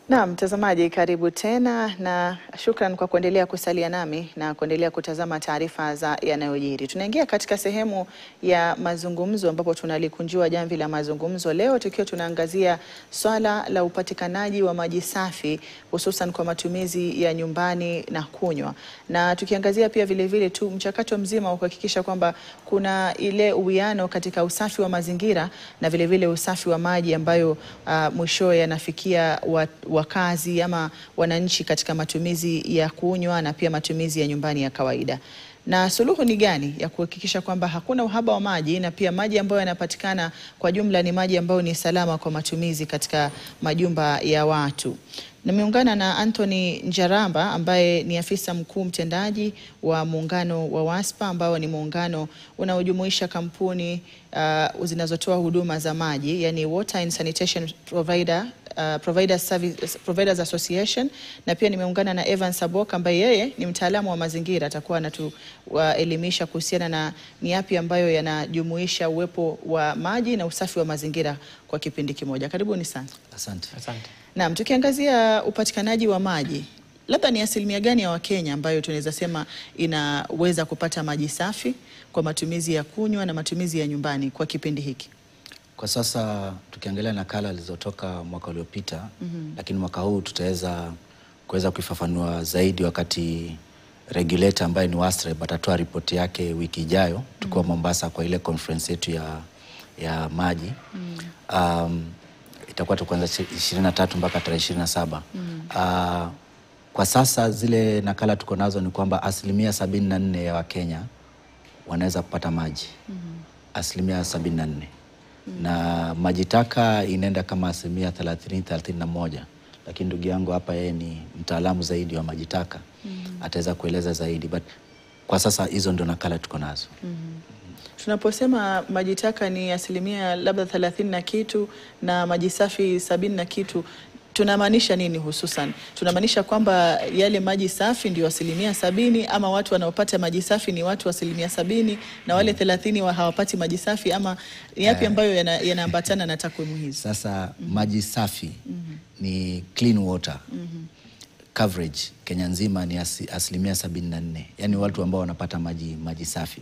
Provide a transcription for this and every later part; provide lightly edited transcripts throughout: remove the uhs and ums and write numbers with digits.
Na mtazamaji, karibu tena na shukran kwa kuendelea kusalia nami na kuendelea kutazama taarifa za yanayojiri. Tunaingia katika sehemu ya mazungumzo ambapo tunalikunjua jamvi la mazungumzo leo tukiwa tunaangazia swala la upatikanaji wa maji safi hususan kwa matumizi ya nyumbani na kunywa. Na tukiangazia pia vile vile tu mchakato mzima wa kuhakikisha kwamba kuna ile uwiano katika usafi wa mazingira na vile vile usafi wa maji ambayo mwishowe yanafikia wakazi ama wananchi katika matumizi ya kunywa na pia matumizi ya nyumbani ya kawaida. Na suluhu ni gani ya kuhakikisha kwamba hakuna uhaba wa maji na pia maji ambayo yanapatikana kwa jumla ni maji ambayo ni salama kwa matumizi katika majumba ya watu. Nimeungana na Anthony Njaramba ambaye ni afisa mkuu mtendaji wa muungano wa WASPA ambao ni muungano unaojumuisha kampuni zinazotoa huduma za maji, yani Water and Sanitation Providers Association, na pia nimeungana na Evan Sabok ambaye yeye ni mtaalamu wa mazingira, atakuwa anatuelimisha kuhusiana na ni yapi ambayo yanajumuisha uwepo wa maji na usafi wa mazingira kwa kipindi kimoja. Karibuni sana. Asante. Asante. Naam, tukiangazia upatikanaji wa maji, labda ni asilimia gani ya Wakenya ambayo tunaweza sema inaweza kupata maji safi kwa matumizi ya kunywa na matumizi ya nyumbani kwa kipindi hiki? Kwa sasa tukiangalia nakala zilizotoka mwaka uliopita, lakini mwaka huu tutaweza kuifafanua zaidi wakati regulator ambaye ni WASREB atatoa ripoti yake wiki ijayo. Tuko Mombasa kwa ile conference yetu ya maji. Itakuwa tukuanza 23 mpaka 27. Kwa sasa zile nakala tuko nazo ni kwamba 74% ya Wakenya wanaweza kupata maji. 74%. Na maji taka inaenda kama 30-31. Lakini ndugu yangu hapa yeye ni mtaalamu zaidi wa maji taka. Ataweza kueleza zaidi, but kwa sasa hizo ndio nakala tuko nazo. Tunaposema maji taka ni asilimia labda 30 na kitu na maji safi 70 na kitu, tunamaanisha nini hususan? Tunamaanisha kwamba yale maji safi ndio 70%, ama watu wanaopata maji safi ni watu 70% na wale 30 hawapati maji safi, ama yapi ambayo yanaambatana na takwimu hizi? Sasa maji safi ni clean water. Coverage Kenya nzima ni 74%. Yani watu ambao wanapata maji safi.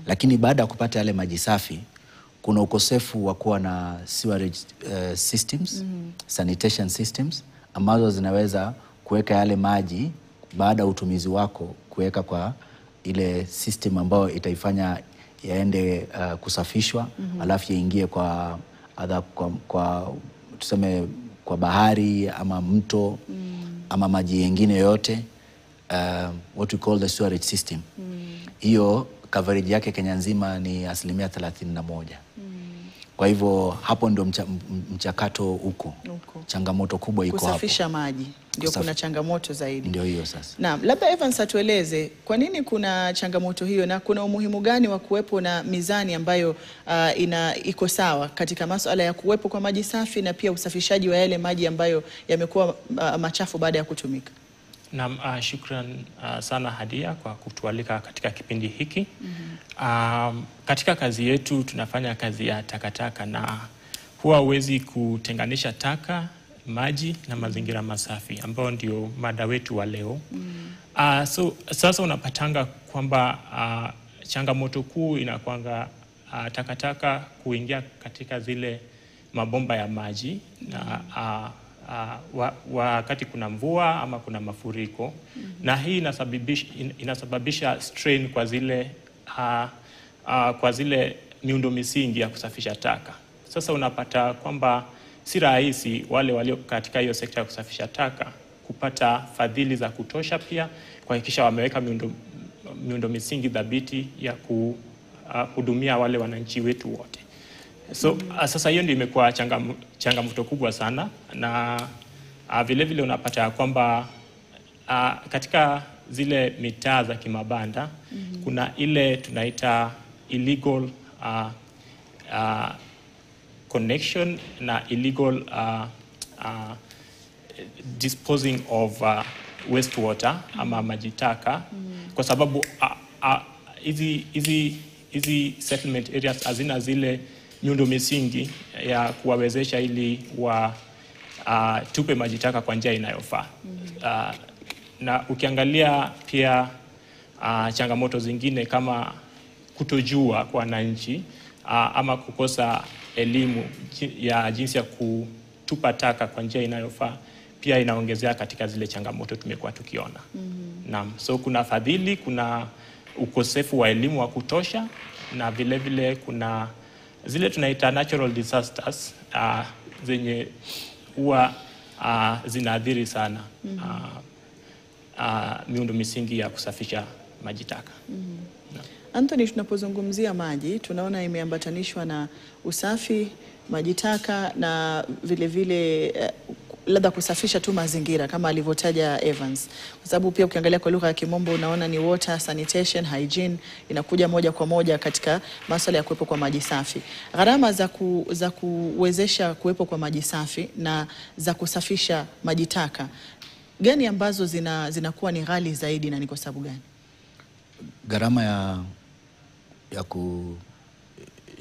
Lakini baada ya kupata yale maji safi kuna ukosefu wa kuwa na sewerage systems, sanitation systems ambazo zinaweza kuweka yale maji baada ya utumizi wako kuweka kwa ile system ambayo itaifanya yaende kusafishwa, alafu yaingie kwa tuseme kwa bahari ama mto ama maji yengine yote, what we call the sewerage system. Hiyo coverage yake Kenya nzima ni 31%. Kwa hivyo hapo ndio mchakato uko. Changamoto kubwa iko hapo. Kusafisha maji ndio kuna changamoto zaidi. Ndio hiyo sasa. Naam, labda Evans atueleze kwa nini kuna changamoto hiyo na kuna umuhimu gani wa kuwepo na mizani ambayo iko sawa katika masuala ya kuwepo kwa maji safi na pia usafishaji wa yale maji ambayo yamekuwa machafu baada ya kutumika. Naam, shukran sana Hadia kwa kutualika katika kipindi hiki. Katika kazi yetu tunafanya kazi ya takataka na huwa huwezi kutenganisha taka, maji na mazingira masafi ambao ndio mada wetu wa leo. Sasa unapatanga kwamba changamoto kuu inakuanga takataka kuingia katika zile mabomba ya maji na wakati kuna mvua ama kuna mafuriko, na hii inasababisha strain kwa zile miundo misingi ya kusafisha taka. Sasa unapata kwamba si rahisi wale walio katika hiyo sekta ya kusafisha taka kupata fadhili za kutosha pia kuhakikisha wameweka miundo misingi dhabiti ya kuhudumia wale wananchi wetu wote. Sasa hiyo ndio imekuwa changamoto kubwa sana, na vile vile unapata kwamba katika zile mitaa za kimabanda kuna ile tunaita illegal connection na illegal disposing of wastewater ama majitaka, kwa sababu hizi settlement areas hazina zile miundo misingi ya kuwawezesha ili tupe maji taka kwa njia inayofaa. Na ukiangalia pia changamoto zingine kama kutojua kwa wananchi ama kukosa elimu ya jinsi ya kutupa taka kwa njia inayofaa pia inaongezea katika zile changamoto tumekuwa tukiona. Naam, so kuna fadhili, kuna ukosefu wa elimu wa kutosha, na vile vile kuna zile tunaita natural disasters zenye huwa zinaathiri sana miundo misingi ya kusafisha maji taka. Anthony, tunapozungumzia maji tunaona imeambatanishwa na usafi, maji taka na vile vile labda kusafisha tu mazingira kama alivyotaja Evans, kwa sababu pia ukiangalia kwa lugha ya Kimombo unaona ni water sanitation, hygiene inakuja moja kwa moja katika masuala ya kuwepo kwa maji safi. Gharama za kuwezesha kuwepo kwa maji safi na za kusafisha maji taka gani ambazo zinakuwa ni ghali zaidi na ni kwa sababu gani? Gharama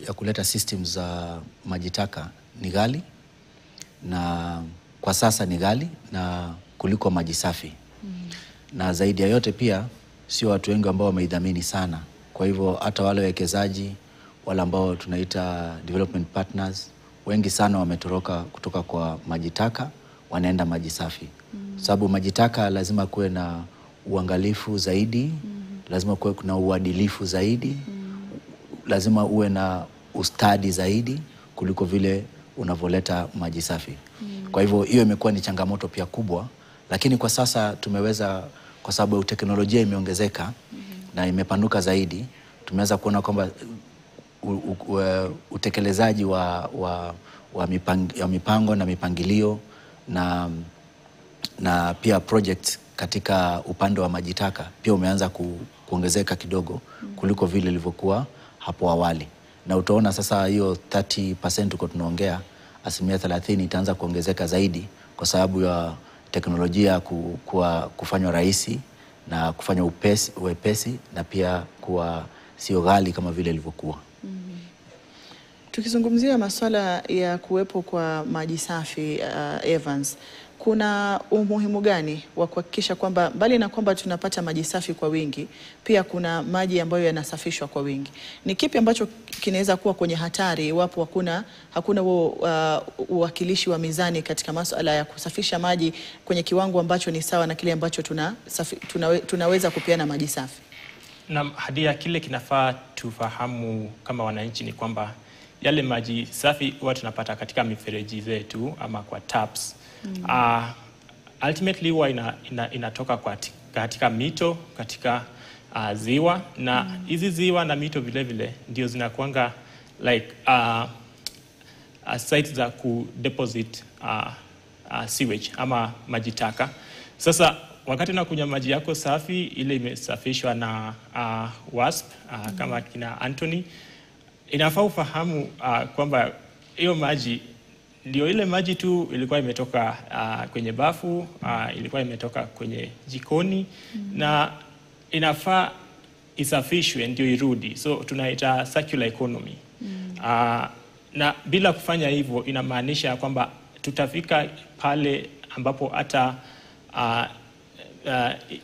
ya kuleta systems za maji taka ni ghali, na kwa sasa ni ghali na kuliko maji safi. Na zaidi ya yote pia sio watu wengi ambao wameidhamini sana. Kwa hivyo hata wale wawekezaji wale ambao tunaita development partners wengi sana wametoroka kutoka kwa maji taka wanaenda maji safi. Sababu maji taka lazima kuwe na uangalifu zaidi, lazima kuwe kuna uadilifu zaidi, lazima uwe na ustadi zaidi kuliko vile unavoleta maji safi. Kwa hivyo hiyo imekuwa ni changamoto pia kubwa, lakini kwa sasa tumeweza, kwa sababu teknolojia imeongezeka na imepanuka zaidi, tumeweza kuona kwamba utekelezaji wa mipango na mipangilio na pia project katika upande wa maji taka pia umeanza kuongezeka kidogo kuliko vile ilivyokuwa hapo awali. Na utaona sasa hiyo 30% tuko tunaongea, 30% itaanza kuongezeka zaidi kwa sababu ya teknolojia kufanywa rahisi na kufanywa wepesi na pia kuwa sio ghali kama vile ilivyokuwa. Tukizungumzia masuala ya kuwepo kwa maji safi, Evans, kuna umuhimu gani wa kuhakikisha kwamba mbali na kwamba tunapata maji safi kwa wingi, pia kuna maji ambayo yanasafishwa kwa wingi? Ni kipi ambacho kinaweza kuwa kwenye hatari iwapo hakuna uwakilishi wa mizani katika masuala ya kusafisha maji kwenye kiwango ambacho ni sawa na kile ambacho tunaweza kupeana maji safi? Na Hadia, kile kinafaa tufahamu kama wananchi ni kwamba yale maji safi huwa tunapata katika mifereji zetu ama kwa taps. Ultimately huwa inatoka katika mito, katika ziwa, na hizi ziwa na mito vile vile ndio zinakuanga like sites za kudeposit sewage ama maji taka. Sasa wakati unakunywa maji yako safi ile imesafishwa na WASP kama kina Anthony, inafaa ufahamu kwamba hiyo maji ndio ile maji tu ilikuwa imetoka kwenye bafu, ilikuwa imetoka kwenye jikoni, na inafaa isafishwe ndio irudi. So tunaita circular economy. Na bila kufanya hivyo inamaanisha kwamba tutafika pale ambapo hata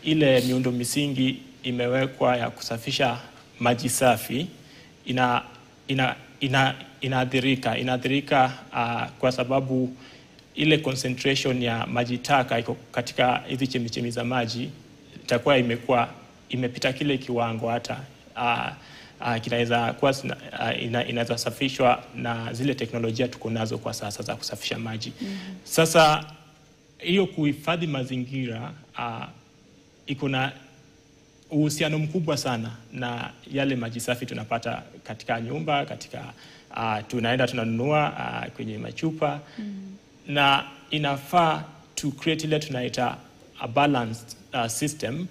ile miundo misingi imewekwa ya kusafisha maji safi inaathirika kwa sababu ile concentration ya maji taka iko katika hizi chemichemi za maji itakuwa imepita kile kiwango, hata kinaweza kuwa inaweza safishwa na zile teknolojia tuko nazo kwa sasa za kusafisha maji. Sasa hiyo kuhifadhi mazingira iko na uhusiano mkubwa sana na yale maji safi tunapata katika nyumba, katika tunaenda tunanunua kwenye machupa. Na inafaa to create ile tunaita a balanced system,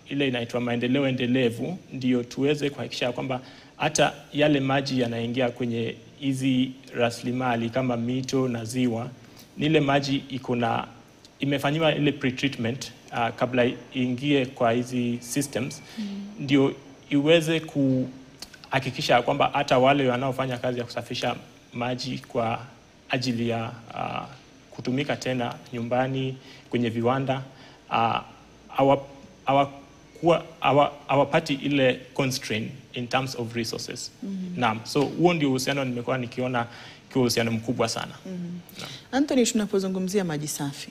ile inaitwa maendeleo endelevu, ndio tuweze kuhakikisha kwamba hata yale maji yanaingia kwenye hizi rasilimali kama mito na ziwa, ni ile maji imefanywa ile pre-treatment kabla iingie kwa hizi systems, ndio iweze kuhakikisha kwamba hata wale wanaofanya kazi ya kusafisha maji kwa ajili ya kutumika tena nyumbani, kwenye viwanda, hawapati ile constraint in terms of resources. Naam, so huo ndio uhusiano nimekuwa nikiona kwa uhusiano mkubwa sana. Anthony, tunapozungumzia maji safi,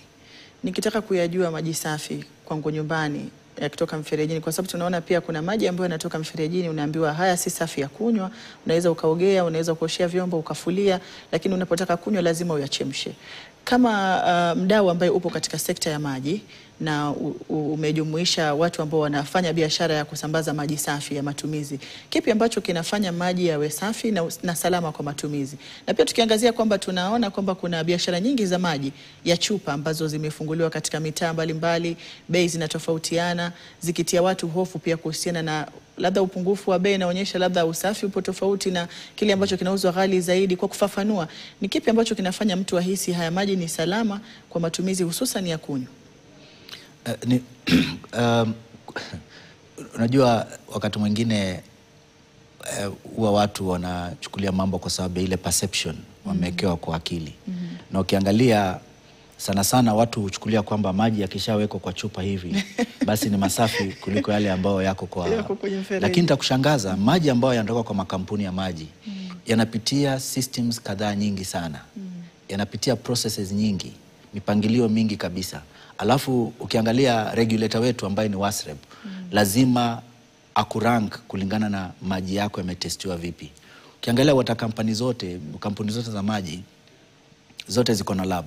nikitaka kuyajua maji safi kwangu nyumbani yakitoka mferejini, kwa sababu tunaona pia kuna maji ambayo yanatoka mferejini unaambiwa haya si safi ya kunywa, unaweza ukaogea, unaweza kuoshea vyombo, ukafulia, lakini unapotaka kunywa lazima uyachemshe. Kama mdau ambaye upo katika sekta ya maji na umejumuisha watu ambao wanafanya biashara ya kusambaza maji safi ya matumizi, kipi ambacho kinafanya maji yawe safi na salama kwa matumizi? Na pia tukiangazia kwamba tunaona kwamba kuna biashara nyingi za maji ya chupa ambazo zimefunguliwa katika mitaa mbalimbali, bei zinatofautiana, zikitia watu hofu pia kuhusiana na labda upungufu wa bei, inaonyesha labda usafi upo tofauti na kile ambacho kinauzwa ghali zaidi. Kwa kufafanua, ni kipi ambacho kinafanya mtu ahisi haya maji ni salama kwa matumizi hususan ya kunywa? Unajua wakati mwingine huwa watu wanachukulia mambo kwa sababu ile perception wamewekewa kwa akili. Na ukiangalia sana sana watu huchukulia kwamba maji yakishawekwa kwa chupa hivi basi ni masafi kuliko yale ambayo yako kwa lakini nitakushangaza, maji ambayo yanatoka kwa makampuni ya maji yanapitia systems kadhaa nyingi sana. Yanapitia processes nyingi, mipangilio mingi kabisa. Alafu ukiangalia regulator wetu ambaye ni WASREB, lazima akurank kulingana na maji yako yametestiwa vipi. Ukiangalia water company zote, kampuni zote za maji zote ziko na lab.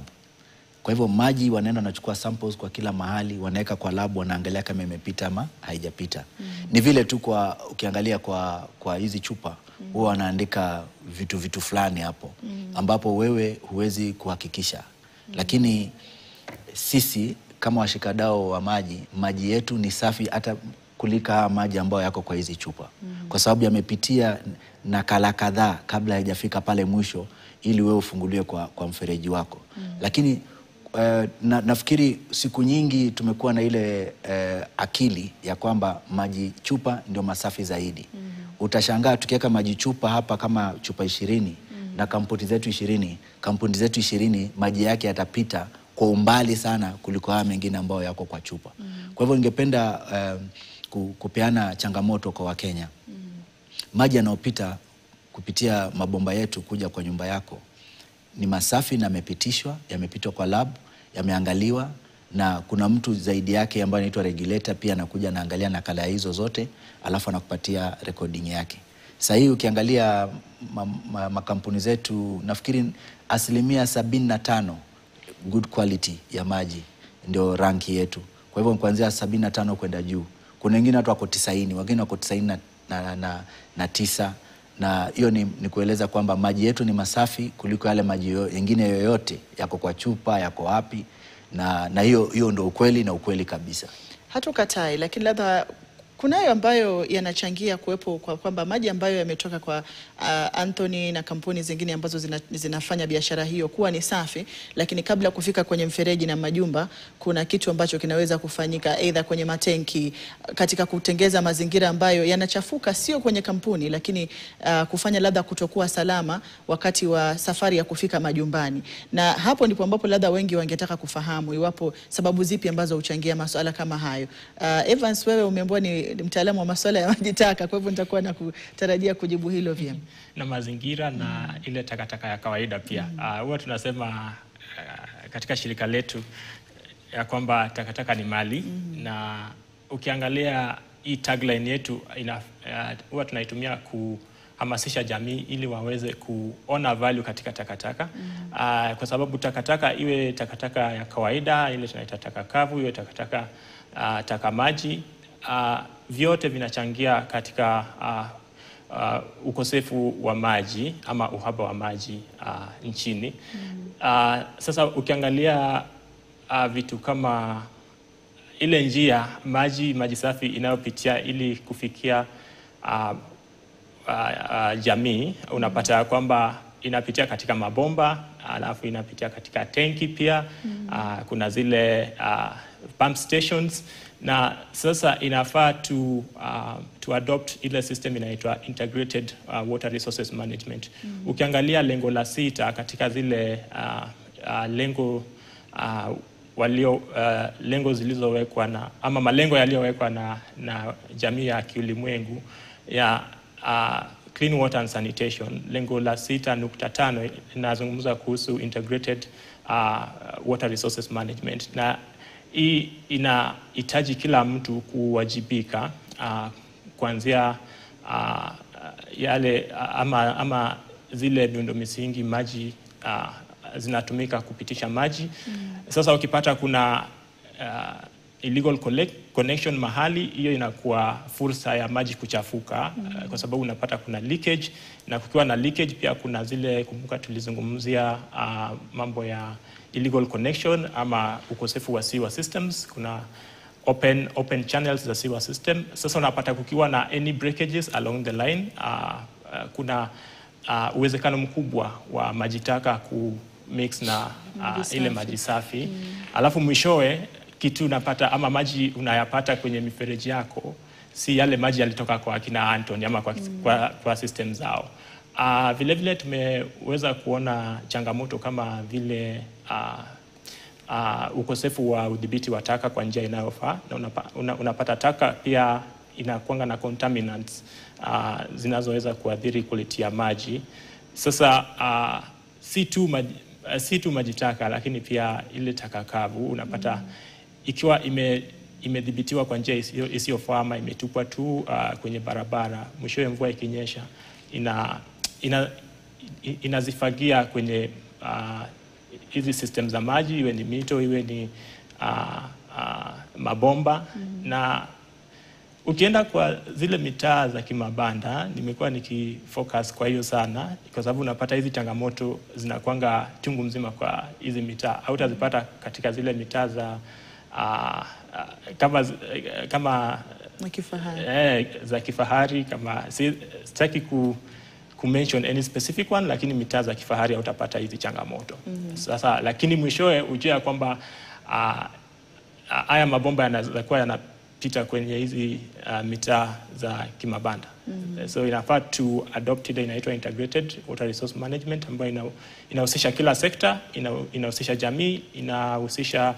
Kwa hivyo maji wanaenda wanachukua samples kwa kila mahali, wanaweka kwa lab, wanaangalia kama imepita ama haijapita. Ni vile tu ukiangalia kwa hizi chupa huwa wanaandika vitu fulani hapo ambapo wewe huwezi kuhakikisha. Lakini sisi kama washikadau wa maji yetu ni safi hata kulika maji ambayo yako kwa hizi chupa. Kwa sababu yamepitia nakala kadhaa kabla haijafika pale mwisho ili wewe ufunguliwe kwa mfereji wako. Lakini nafikiri siku nyingi tumekuwa na ile akili ya kwamba maji chupa ndio masafi zaidi. Utashangaa tukiweka maji chupa hapa kama chupa 20 na kampuni zetu 20, maji yake yatapita kwa umbali sana kuliko haya mengine ambayo yako kwa chupa. Kwa hivyo ningependa kupeana changamoto kwa Wakenya. Maji yanayopita kupitia mabomba yetu kuja kwa nyumba yako ni masafi na yamepitwa kwa lab, yameangaliwa, na kuna mtu zaidi yake ambaye anaitwa regulator pia anakuja anaangalia nakala hizo zote, alafu anakupatia recording yake. Sasa hii ukiangalia makampuni zetu, nafikiri 75% good quality ya maji ndio ranki yetu. Kwa hivyo kuanzia 75 kwenda juu. Kuna wengine watu wako 90, wengine wako 99, na hiyo ni kueleza kwamba maji yetu ni masafi kuliko yale maji mengine yoyote yako kwa chupa, yako wapi, na hiyo ndio ukweli, na ukweli kabisa. Hatukatai, lakini labda kunayo ambayo yanachangia kuwepo kwa kwamba maji ambayo yametoka kwa Anthony na kampuni zingine ambazo zinafanya biashara hiyo kuwa ni safi, lakini kabla kufika kwenye mfereji na majumba kuna kitu ambacho kinaweza kufanyika aidha kwenye matenki, katika kutengeza mazingira ambayo yanachafuka, sio kwenye kampuni, lakini kufanya labda kutokuwa salama wakati wa safari ya kufika majumbani. Na hapo ndipo ambapo labda wengi wangetaka kufahamu iwapo sababu zipi ambazo huchangia masuala kama hayo. Evans, wewe umeambiwa ni mtaalamu wa masuala ya maji taka, kwa hivyo nitakuwa na kutarajia kujibu hilo vyema. Na mazingira na ile takataka ya kawaida pia. Huwa tunasema katika shirika letu ya kwamba takataka ni mali, na ukiangalia hii tagline yetu huwa tunaitumia kuhamasisha jamii ili waweze kuona value katika takataka. Kwa sababu takataka iwe takataka ya kawaida, ile tunaita taka kavu, iwe takataka taka maji, vyote vinachangia katika ukosefu wa maji ama uhaba wa maji nchini. Sasa ukiangalia vitu kama ile njia maji safi inayopitia ili kufikia jamii, unapata kwamba inapitia katika mabomba, alafu inapitia katika tenki pia. Kuna zile pump stations, na sasa inafaa to adopt ile system inaitwa integrated water resources management. Ukiangalia lengo la 6 katika zile lengo lengo zilizowekwa ama malengo yaliyowekwa na jamii ya kiulimwengu ya clean water and sanitation. Lengo la 6.5 linazungumza kuhusu integrated water resources management, na hii inahitaji kila mtu kuwajibika kuanzia yale ama zile miundo misingi maji zinatumika kupitisha maji. Sasa ukipata kuna illegal connection mahali, hiyo inakuwa fursa ya maji kuchafuka kwa sababu unapata kuna leakage, na kukiwa na leakage pia kuna zile, kumbuka tulizungumzia mambo ya illegal connection ama ukosefu wa sewer systems, kuna open channels za sewer system. Sasa unapata kukiwa na any breakages along the line, kuna uwezekano mkubwa wa maji taka kumix na ile maji safi. Alafu mwishowe kitu unapata ama maji unayapata kwenye mifereji yako si yale maji yalitoka kwa kina Anthony ama kwa system zao. Vile vile tumeweza kuona changamoto kama vile ukosefu wa udhibiti wa taka kwa njia inayofaa, na unapata taka pia inakuanga na contaminants zinazoweza kuathiri quality ya maji. Sasa si tu maji taka, lakini pia ile taka kavu unapata ikiwa imedhibitiwa kwa njia isiyofaa ama imetupwa tu kwenye barabara, mwishowe mvua ikinyesha inazifagia kwenye hizi system za maji, iwe ni mito, iwe ni mabomba. Na ukienda kwa zile mitaa za kimabanda, nimekuwa nikifocus kwa hiyo sana, kwa sababu unapata hizi changamoto zinakuanga chungu mzima kwa hizi mitaa. Hautazipata katika zile mitaa za kama kifahari. Za kifahari, kama sitaki mention any specific one, lakini mitaa za kifahari hautapata hizi changamoto. Sasa lakini mwishowe ujue kwamba haya mabomba yanakuwa yanapita kwenye hizi mitaa za kimabanda. So inafaa to adopt ile inaitwa integrated water resource management, ambayo inahusisha kila sekta, inahusisha jamii, inahusisha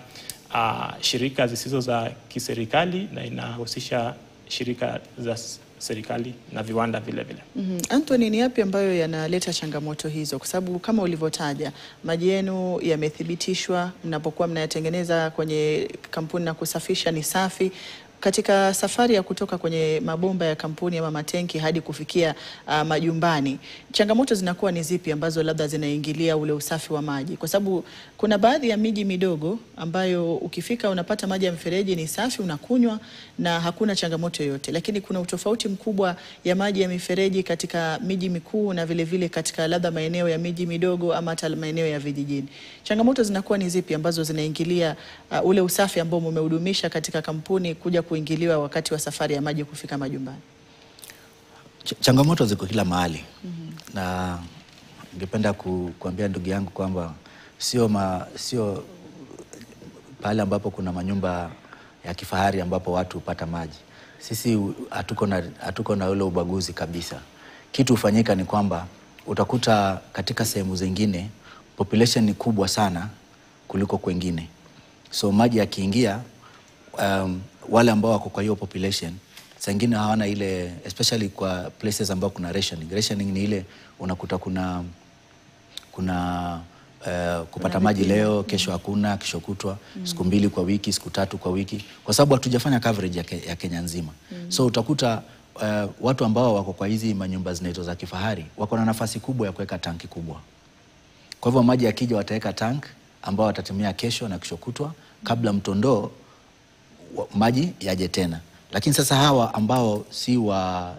shirika zisizo za kiserikali, na inahusisha shirika za serikali na viwanda vile vile. Anthony, ni yapi ambayo yanaleta changamoto hizo? Kwa sababu kama ulivyotaja, maji yenu yamethibitishwa, mnapokuwa mnayatengeneza kwenye kampuni na kusafisha ni safi. Katika safari ya kutoka kwenye mabomba ya kampuni ama matenki hadi kufikia majumbani, changamoto zinakuwa ni zipi ambazo labda zinaingilia ule usafi wa maji? Kwa sababu kuna baadhi ya miji midogo ambayo ukifika unapata maji ya mfereji ni safi, unakunywa na hakuna changamoto yoyote, lakini kuna utofauti mkubwa ya maji ya mifereji katika miji mikuu na vile vile katika labda maeneo ya miji midogo ama hata maeneo ya vijijini. Changamoto zinakuwa ni zipi ambazo zinaingilia ule usafi ambao mmehudumisha katika kampuni kuja kuingiliwa wakati wa safari ya maji kufika majumbani? Changamoto ziko kila mahali. Na ningependa kuambia ndugu yangu kwamba sio pale ambapo kuna manyumba ya kifahari ambapo watu hupata maji. Sisi hatuko na ule ubaguzi kabisa. Kitu hufanyika ni kwamba utakuta katika sehemu zingine population ni kubwa sana kuliko kwengine. So maji yakiingia, wale ambao wako kwa hiyo population zingine hawana ile, especially kwa places ambao kuna rationing. Rationing ni ile unakuta kuna kupata maji leo, kesho hakuna, kesho kutwa, siku 2 kwa wiki, siku 3 kwa wiki, kwa sababu hatujafanya coverage ya Kenya nzima. So utakuta watu ambao wako kwa hizi manyumba zinaitwa za kifahari wako na nafasi kubwa ya kuweka tanki kubwa. Kwa hivyo maji yakija wataweka tank ambao watatumia kesho na kesho kutwa kabla mtondoo maji yaje tena. Lakini sasa hawa ambao si wa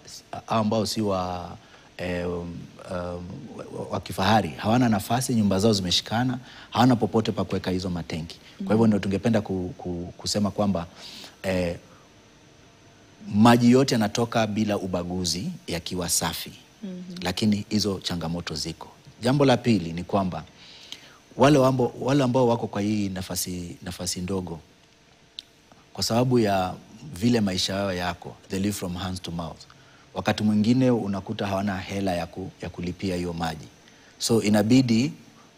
kifahari hawana nafasi, nyumba zao zimeshikana, hawana popote pa kuweka hizo matenki. Kwa hivyo ndio tungependa kusema kwamba maji yote yanatoka bila ubaguzi yakiwa safi. Lakini hizo changamoto ziko. Jambo la pili ni kwamba wale ambao wako kwa hii nafasi ndogo, kwa sababu ya vile maisha yao yako, they live from hands to mouth. Wakati mwingine unakuta hawana hela ya kulipia hiyo maji. So inabidi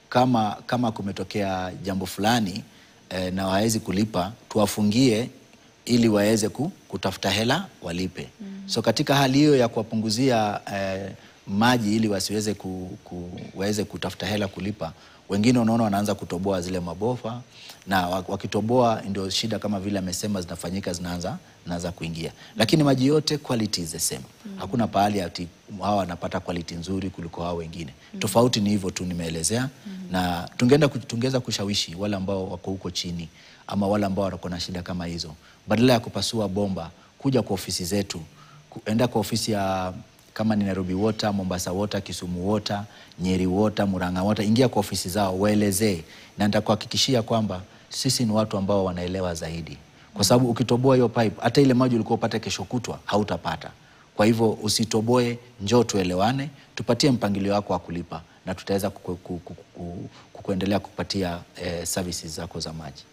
kama kumetokea jambo fulani, na hawawezi kulipa, tuwafungie ili waweze kutafuta hela walipe. So katika hali hiyo ya kuwapunguzia maji ili wasiweze waweze kutafuta hela kulipa, wengine unaona wanaanza kutoboa zile mabofa, na wakitoboa ndio shida kama vile amesema zinafanyika, zinaanza kuingia. Lakini maji yote quality is the same. Hakuna pahali ati hawa wanapata quality nzuri kuliko hao wengine. Tofauti ni hivyo tu nimeelezea. Na tungeweza kushawishi wale ambao wako huko chini ama wale ambao wako na shida kama hizo, badala ya kupasua bomba, kuja kwa ofisi zetu, enda kwa ofisi ya kama ni Nairobi Water, Mombasa Water, Kisumu Water, Nyeri Water, Murang'a Water, ingia kwa ofisi zao, waelezee, na nitakuhakikishia kwamba sisi ni watu ambao wanaelewa zaidi. Kwa sababu ukitoboa hiyo pipe, hata ile maji ulikuwa upate kesho kutwa hautapata. Kwa hivyo usitoboe, njoo tuelewane, tupatie mpangilio wako wa kulipa, na tutaweza kuendelea kupatia services zako za maji.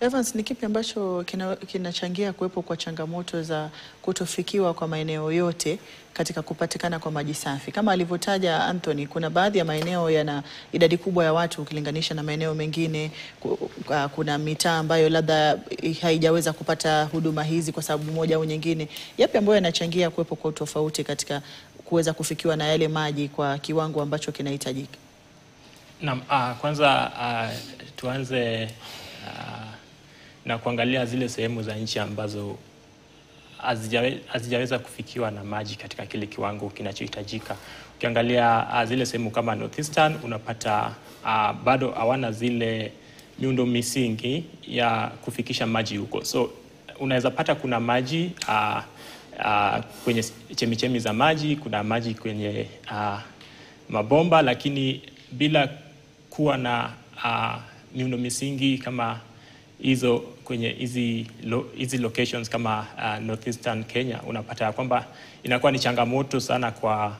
Evans, ni kipi ambacho kinachangia kuwepo kwa changamoto za kutofikiwa kwa maeneo yote katika kupatikana kwa maji safi? Kama alivyotaja Anthony, kuna baadhi ya maeneo yana idadi kubwa ya watu ukilinganisha na maeneo mengine. Kuna mitaa ambayo labda haijaweza kupata huduma hizi kwa sababu moja au nyingine. Yapi ambayo yanachangia kuwepo kwa tofauti katika kuweza kufikiwa na yale maji kwa kiwango ambacho kinahitajika? Naam, kwanza tuanze na kuangalia zile sehemu za nchi ambazo hazijaweza kufikiwa na maji katika kile kiwango kinachohitajika. Ukiangalia zile sehemu kama Northeastern, unapata bado hawana zile miundo misingi ya kufikisha maji huko. So unaweza pata kuna maji kwenye chemichemi za maji, kuna maji kwenye mabomba, lakini bila kuwa na miundo misingi kama hizo kwenye hizi locations kama Northeastern Kenya, unapata kwamba inakuwa ni changamoto sana kwa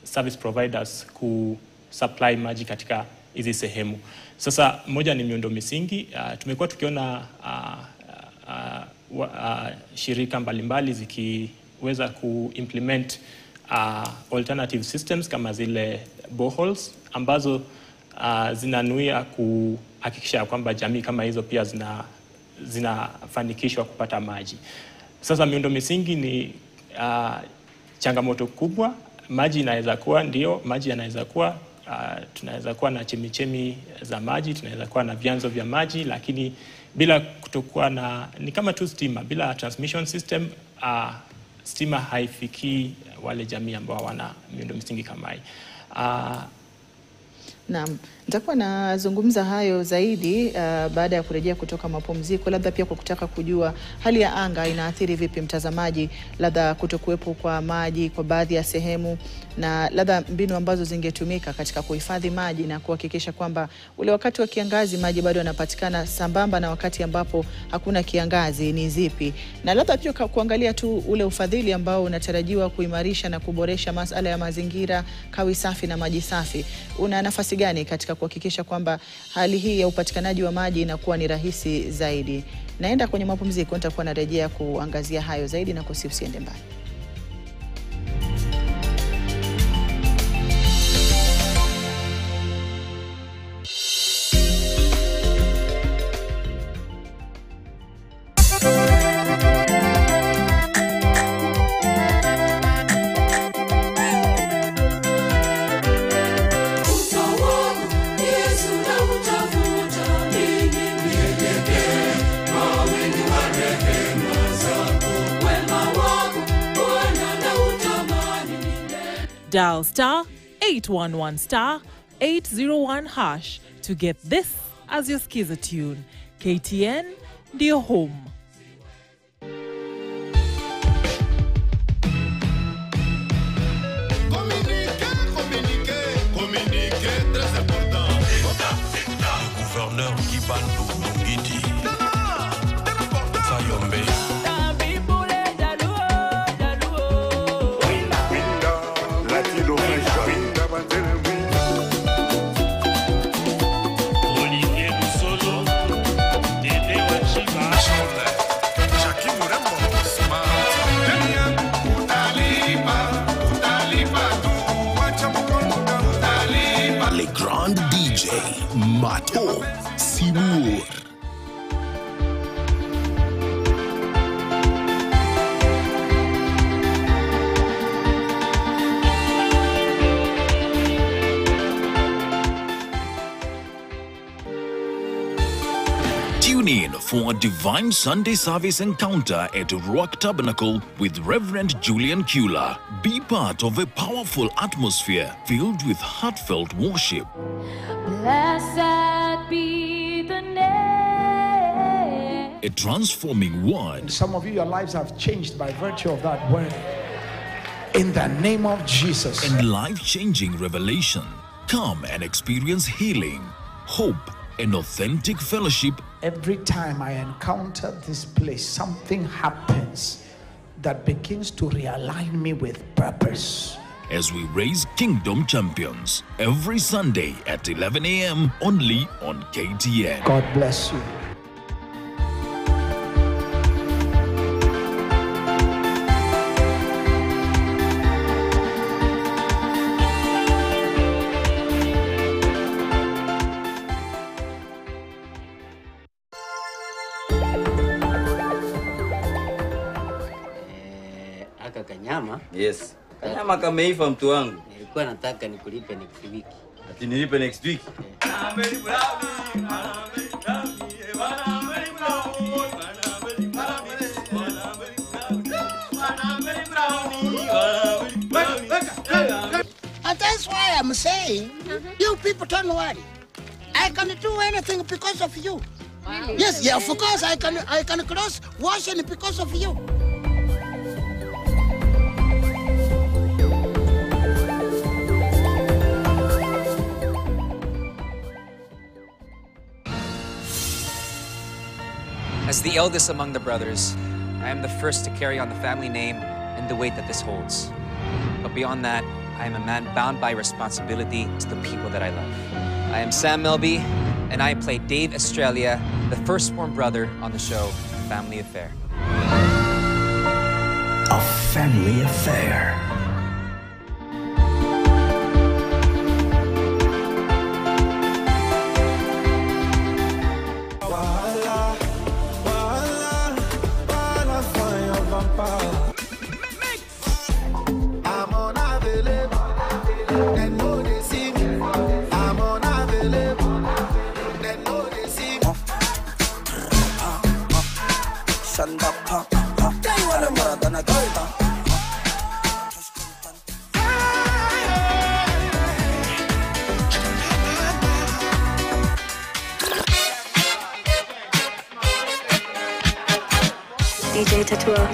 service providers kusupply maji katika hizi sehemu. Sasa moja ni miundo misingi. Tumekuwa tukiona shirika mbalimbali zikiweza kuimplement alternative systems kama zile boreholes ambazo zinanuia kuhakikisha kwamba jamii kama hizo pia zinafanikishwa kupata maji. Sasa miundo misingi ni changamoto kubwa. Maji inaweza kuwa, ndio maji yanaweza kuwa, tunaweza kuwa na chemichemi za maji, tunaweza kuwa na vyanzo vya maji, lakini bila kutokuwa na, ni kama tu stima, bila transmission system, stima haifikii wale jamii ambao wana miundo misingi kama hii. Naam, nitakuwa nazungumza hayo zaidi baada ya kurejea kutoka mapumziko, labda pia kwa kutaka kujua hali ya anga inaathiri vipi mtazamaji, labda kutokuwepo kwa maji kwa baadhi ya sehemu, na labda mbinu ambazo zingetumika katika kuhifadhi maji na kuhakikisha kwamba ule wakati wa kiangazi maji bado yanapatikana sambamba na wakati ambapo hakuna kiangazi ni zipi, na labda pia kuangalia tu ule ufadhili ambao unatarajiwa kuimarisha na kuboresha masuala ya mazingira, kawi safi na maji safi. Una nafasi gani katika kuhakikisha kwamba hali hii ya upatikanaji wa maji inakuwa ni rahisi zaidi? Naenda kwenye mapumziko, nitakuwa narejea kuangazia hayo zaidi, na usiende mbali. Dial *811 *801# to get this as your skiza tune. KTN, ndio home. Communiquer, très important. Gouverneur Kibando Ngidi. Sayombe. Le Grand DJ Mato Sibur. Tune in for a divine Sunday service encounter at Rock Tabernacle with Reverend Julian Kula. Be part of a powerful atmosphere filled with heartfelt worship. Blessed be the name. A transforming word. Some of you, your lives have changed by virtue of that word. In the name of Jesus. And life-changing revelation. Come and experience healing, hope, and authentic fellowship. Every time I encounter this place, something happens that begins to realign me with purpose. As we raise Kingdom Champions every Sunday at 11 a.m. only on KTN. God bless you. Aka kanyama. Yes. Kanyama kameiva mtu wangu. Nilikuwa nataka nikulipe next week. Ati nilipe next week. And that's why I'm saying, you people don't worry. I can do anything because of you. Really? Yes, yeah, of course I can cross ocean because of you. As the eldest among the brothers, I am the first to carry on the family name and the weight that this holds. But beyond that, I am a man bound by responsibility to the people that I love. I am Sam Melby, and I play Dave Australia, the firstborn brother on the show Family Affair. A family affair. DJ Tatua.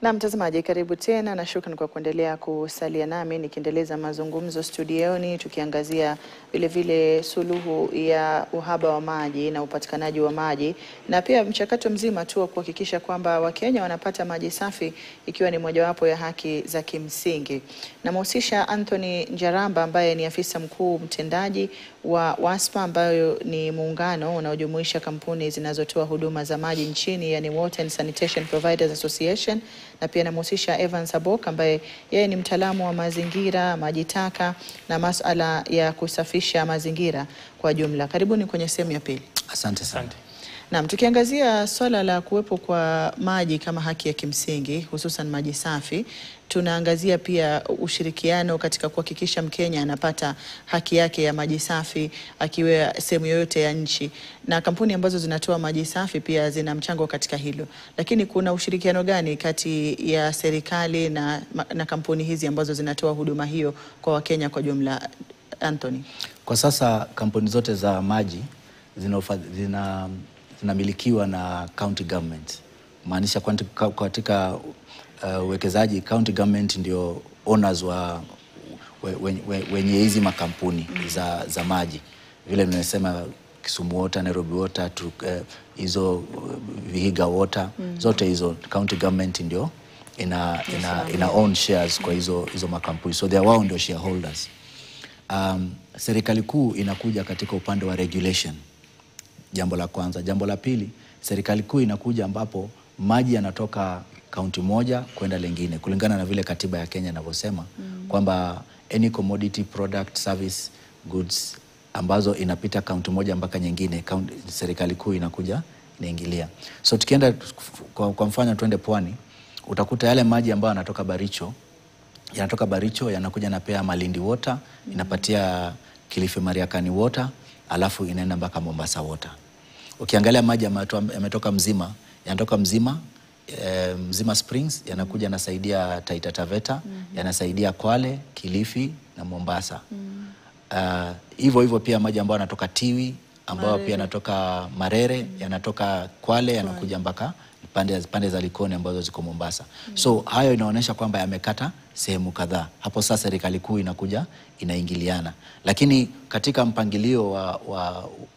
Na mtazamaji, karibu tena na shukrani kwa kuendelea kusalia nami nikiendeleza mazungumzo studioni tukiangazia vile vile suluhu ya uhaba wa maji na upatikanaji wa maji na pia mchakato mzima tu wa kuhakikisha kwamba Wakenya wanapata maji safi ikiwa ni mojawapo ya haki za kimsingi. Namhusisha Anthony Njaramba ambaye ni afisa mkuu mtendaji wa WASPA ambayo ni muungano unaojumuisha kampuni zinazotoa huduma za maji nchini, yani Water and Sanitation Providers Association, na pia namhusisha Evans Abok ambaye yeye ni mtaalamu wa mazingira, maji taka na masuala ya kusafisha mazingira kwa jumla. Karibuni kwenye sehemu ya pili. Asante sana. Naam, tukiangazia swala la kuwepo kwa maji kama haki ya kimsingi, hususan maji safi, tunaangazia pia ushirikiano katika kuhakikisha Mkenya anapata haki yake ya maji safi akiwa sehemu yoyote ya nchi. Na kampuni ambazo zinatoa maji safi pia zina mchango katika hilo. Lakini kuna ushirikiano gani kati ya serikali na kampuni hizi ambazo zinatoa huduma hiyo kwa Wakenya kwa jumla, Anthony? Kwa sasa kampuni zote za maji zinamilikiwa na county government. Maanisha katika uwekezaji county government ndio owners wa wenye hizi makampuni za maji. vile nimesema Kisumu Water, Nairobi Water, hizo Vihiga Water, zote hizo county government ndio ina own shares kwa hizo makampuni, so they are wao ndio shareholders. Serikali kuu inakuja katika upande wa regulation, jambo la kwanza. Jambo la pili, serikali kuu inakuja ambapo maji yanatoka kaunti moja kwenda lingine kulingana na vile katiba ya Kenya inavyosema kwamba any commodity product service goods ambazo inapita kaunti moja mpaka nyingine, serikali kuu inakuja inaingilia. So tukienda kwa mfano twende Pwani, utakuta yale maji ambayo yanatoka Baricho yanakuja na pia Malindi Water, inapatia Kilifi Mariakani Water, alafu inaenda mpaka Mombasa Water. Ukiangalia maji yametoka Mzima Springs, yanakuja yanasaidia Taita Taveta, yanasaidia Kwale, Kilifi na Mombasa. Hivyo pia maji ambayo yanatoka Tiwi, ambayo pia yanatoka Marere, yanatoka Kwale, yanakuja mpaka pande za Likoni ambazo ziko Mombasa. So hayo inaonyesha kwamba yamekata sehemu kadhaa. Hapo sasa serikali kuu inakuja inaingiliana. Lakini katika mpangilio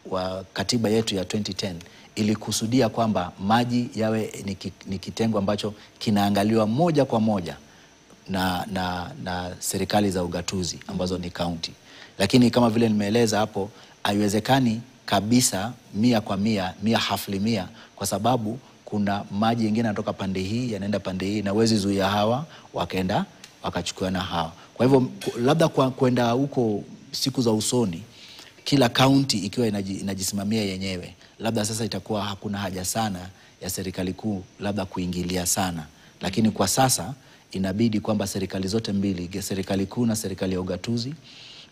wa katiba yetu ya 2010 ilikusudia kwamba maji yawe ni kitengo ambacho kinaangaliwa moja kwa moja na serikali za ugatuzi ambazo ni county. Lakini kama vile nimeeleza hapo, haiwezekani kabisa 100% kwa sababu kuna maji mengine yanatoka pande hii yanaenda pande hii, na wezi zuia hawa wakaenda wakachukua na hawa. Kwa hivyo labda kwenda huko siku za usoni, kila county ikiwa inajisimamia yenyewe, labda sasa itakuwa hakuna haja sana ya serikali kuu labda kuingilia sana. Lakini kwa sasa inabidi kwamba serikali zote mbili, serikali kuu na serikali ya ugatuzi,